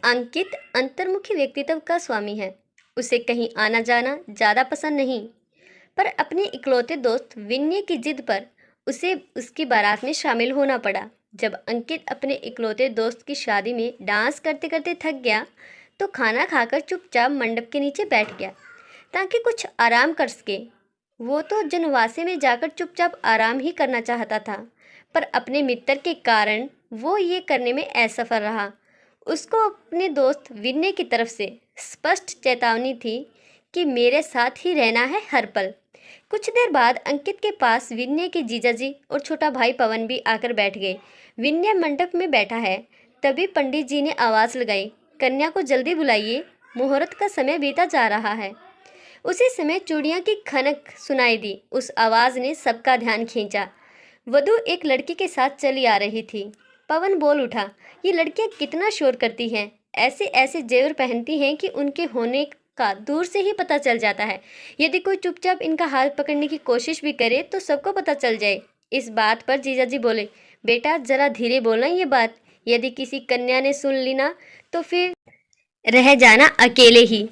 अंकित अंतर्मुखी व्यक्तित्व का स्वामी है। उसे कहीं आना जाना ज़्यादा पसंद नहीं, पर अपने इकलौते दोस्त विनय की जिद पर उसे उसकी बारात में शामिल होना पड़ा। जब अंकित अपने इकलौते दोस्त की शादी में डांस करते करते थक गया तो खाना खाकर चुपचाप मंडप के नीचे बैठ गया ताकि कुछ आराम कर सके। वो तो जनवासे में जाकर चुपचाप आराम ही करना चाहता था, पर अपने मित्र के कारण वो ये करने में असफल रहा। उसको अपने दोस्त विनय की तरफ से स्पष्ट चेतावनी थी कि मेरे साथ ही रहना है हर पल। कुछ देर बाद अंकित के पास विनय के जीजाजी और छोटा भाई पवन भी आकर बैठ गए। विनय मंडप में बैठा है, तभी पंडित जी ने आवाज़ लगाई, कन्या को जल्दी बुलाइए, मुहूर्त का समय बीता जा रहा है। उसी समय चूड़ियों की खनक सुनाई दी। उस आवाज़ ने सबका ध्यान खींचा। वधू एक लड़की के साथ चली आ रही थी। पवन बोल उठा, ये लड़कियां कितना शोर करती हैं, ऐसे ऐसे जेवर पहनती हैं कि उनके होने का दूर से ही पता चल जाता है। यदि कोई चुपचाप इनका हाथ पकड़ने की कोशिश भी करे तो सबको पता चल जाए। इस बात पर जीजाजी बोले, बेटा जरा धीरे बोलना ये बात, यदि किसी कन्या ने सुन ली ना तो फिर रह जाना अकेले ही,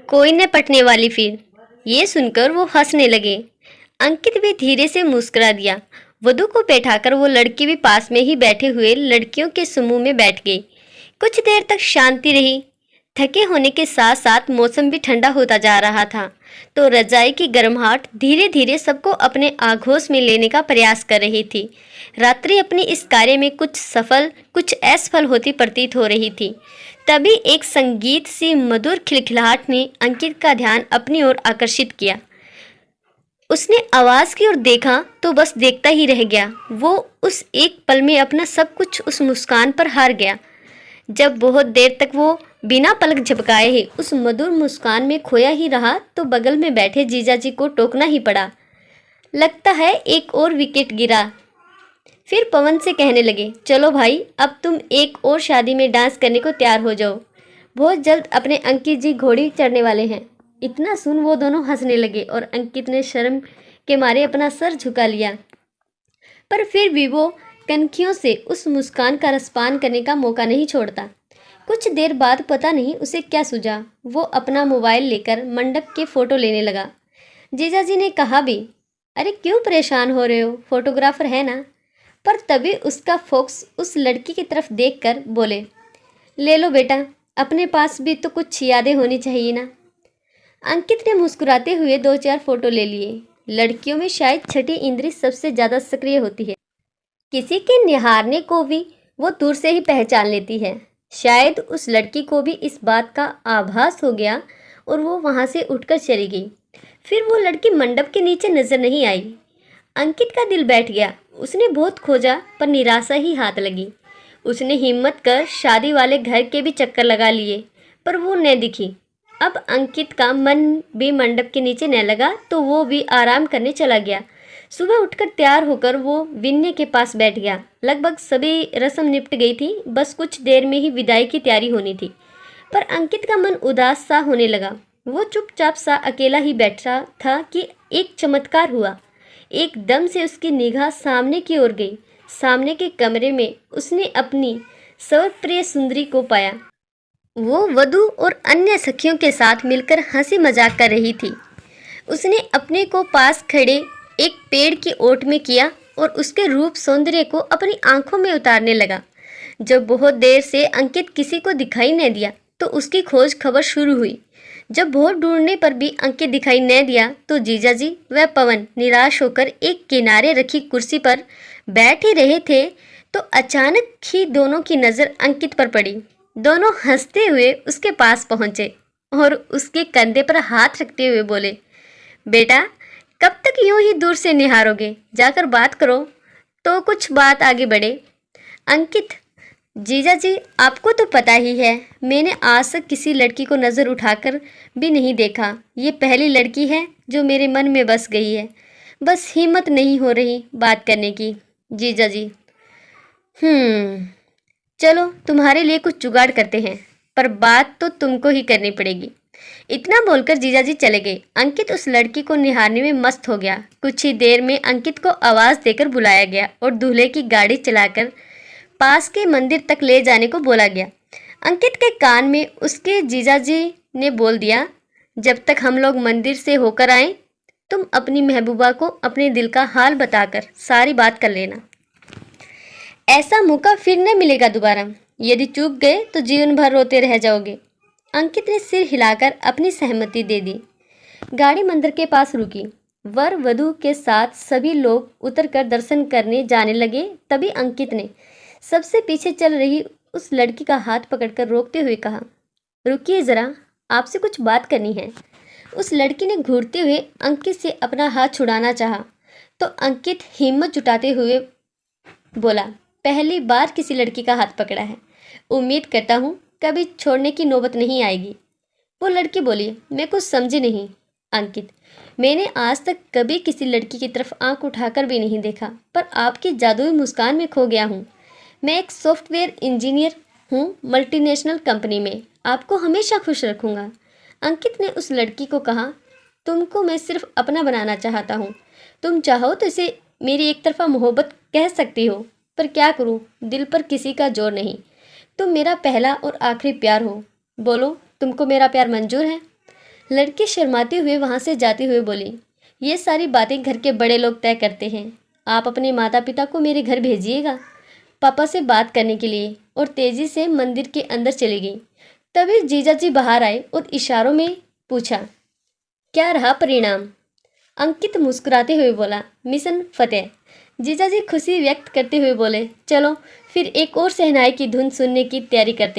कोई न पटने वाली फिर। ये सुनकर वो हंसने लगे। अंकित भी धीरे से मुस्कुरा दिया। वधू को बैठाकर वो लड़की भी पास में ही बैठे हुए लड़कियों के समूह में बैठ गई। कुछ देर तक शांति रही। थके होने के साथ साथ मौसम भी ठंडा होता जा रहा था, तो रजाई की गर्माहट धीरे धीरे सबको अपने आगोश में लेने का प्रयास कर रही थी। रात्रि अपने इस कार्य में कुछ सफल कुछ असफल होती प्रतीत हो रही थी। तभी एक संगीत सी मधुर खिलखिलाहट ने अंकित का ध्यान अपनी ओर आकर्षित किया। उसने आवाज़ की ओर देखा तो बस देखता ही रह गया। वो उस एक पल में अपना सब कुछ उस मुस्कान पर हार गया। जब बहुत देर तक वो बिना पलक झपकाए ही उस मधुर मुस्कान में खोया ही रहा तो बगल में बैठे जीजाजी को टोकना ही पड़ा। लगता है एक और विकेट गिरा। फिर पवन से कहने लगे, चलो भाई अब तुम एक और शादी में डांस करने को तैयार हो जाओ, बहुत जल्द अपने अंकित जी घोड़ी चढ़ने वाले हैं। इतना सुन वो दोनों हंसने लगे और अंकित ने शर्म के मारे अपना सर झुका लिया, पर फिर भी वो कनखियों से उस मुस्कान का रसपान करने का मौका नहीं छोड़ता। कुछ देर बाद पता नहीं उसे क्या सूझा, वो अपना मोबाइल लेकर मंडप के फ़ोटो लेने लगा। जीजाजी ने कहा भी, अरे क्यों परेशान हो रहे हो, फोटोग्राफर है ना। पर तभी उसका फोकस उस लड़की की तरफ देखकर बोले, ले लो बेटा, अपने पास भी तो कुछ यादें होनी चाहिए ना। अंकित ने मुस्कुराते हुए 2-4 फोटो ले लिए। लड़कियों में शायद छठी इंद्री सबसे ज़्यादा सक्रिय होती है। किसी के निहारने को भी वो दूर से ही पहचान लेती है। शायद उस लड़की को भी इस बात का आभास हो गया और वो वहाँ से उठकर चली गई। फिर वो लड़की मंडप के नीचे नजर नहीं आई। अंकित का दिल बैठ गया। उसने बहुत खोजा पर निराशा ही हाथ लगी। उसने हिम्मत कर शादी वाले घर के भी चक्कर लगा लिए पर वो न दिखी। अब अंकित का मन भी मंडप के नीचे न लगा तो वो भी आराम करने चला गया। सुबह उठकर तैयार होकर वो विनय के पास बैठ गया। लगभग सभी रस्म निपट गई थी, बस कुछ देर में ही विदाई की तैयारी होनी थी। पर अंकित का मन उदास सा होने लगा। वो चुपचाप सा अकेला ही बैठा था कि एक चमत्कार हुआ। एकदम से उसकी निगाह सामने की ओर गई। सामने के कमरे में उसने अपनी सर्वप्रिय सुंदरी को पाया। वो वधू और अन्य सखियों के साथ मिलकर हंसी मजाक कर रही थी। उसने अपने को पास खड़े एक पेड़ की ओट में किया और उसके रूप सौंदर्य को अपनी आंखों में उतारने लगा। जब बहुत देर से अंकित किसी को दिखाई न दिया तो उसकी खोज खबर शुरू हुई। जब बहुत ढूंढने पर भी अंकित दिखाई न दिया तो जीजाजी व पवन निराश होकर एक किनारे रखी कुर्सी पर बैठ ही रहे थे तो अचानक ही दोनों की नज़र अंकित पर पड़ी। दोनों हंसते हुए उसके पास पहुंचे और उसके कंधे पर हाथ रखते हुए बोले, बेटा कब तक यूं ही दूर से निहारोगे, जाकर बात करो तो कुछ बात आगे बढ़े। अंकित, जीजाजी आपको तो पता ही है, मैंने आज तक किसी लड़की को नज़र उठाकर भी नहीं देखा। ये पहली लड़की है जो मेरे मन में बस गई है। बस हिम्मत नहीं हो रही बात करने की। जीजाजी, चलो तुम्हारे लिए कुछ जुगाड़ करते हैं, पर बात तो तुमको ही करनी पड़ेगी। इतना बोलकर जीजाजी चले गए। अंकित उस लड़की को निहारने में मस्त हो गया। कुछ ही देर में अंकित को आवाज़ देकर बुलाया गया और दूल्हे की गाड़ी चलाकर पास के मंदिर तक ले जाने को बोला गया। अंकित के कान में उसके जीजाजी ने बोल दिया, जब तक हम लोग मंदिर से होकर आए तुम अपनी महबूबा को अपने दिल का हाल बताकर सारी बात कर लेना। ऐसा मौका फिर न मिलेगा दोबारा। यदि चूक गए तो जीवन भर रोते रह जाओगे। अंकित ने सिर हिलाकर अपनी सहमति दे दी। गाड़ी मंदिर के पास रुकी। वर वधू के साथ सभी लोग उतरकर दर्शन करने जाने लगे। तभी अंकित ने सबसे पीछे चल रही उस लड़की का हाथ पकड़कर रोकते हुए कहा, रुकिए ज़रा, आपसे कुछ बात करनी है। उस लड़की ने घूरते हुए अंकित से अपना हाथ छुड़ाना चाहा तो अंकित हिम्मत जुटाते हुए बोला, पहली बार किसी लड़की का हाथ पकड़ा है, उम्मीद करता हूँ कभी छोड़ने की नौबत नहीं आएगी। वो लड़की बोली, मैं कुछ समझी नहीं अंकित, मैंने आज तक कभी किसी लड़की की तरफ आंख उठाकर भी नहीं देखा, पर आपकी जादुई मुस्कान में खो गया हूँ। मैं एक सॉफ्टवेयर इंजीनियर हूँ मल्टीनेशनल कंपनी में, आपको हमेशा खुश रखूँगा। अंकित ने उस लड़की को कहा, तुमको मैं सिर्फ अपना बनाना चाहता हूँ, तुम चाहो तो इसे मेरी एक तरफा मोहब्बत कह सकती हो, पर क्या करूँ, दिल पर किसी का जोर नहीं। तुम मेरा पहला और आखिरी प्यार हो, बोलो तुमको मेरा प्यार मंजूर है। लड़की शर्माते हुए वहाँ से जाती हुए बोली, ये सारी बातें घर के बड़े लोग तय करते हैं, आप अपने माता पिता को मेरे घर भेजिएगा पापा से बात करने के लिए। और तेजी से मंदिर के अंदर चली गई। तभी जीजाजी बाहर आए और इशारों में पूछा, क्या रहा परिणाम? अंकित मुस्कुराते हुए बोला, मिशन फतेह। जीजाजी खुशी व्यक्त करते हुए बोले, चलो फिर एक और शहनाई की धुन सुनने की तैयारी करते हैं।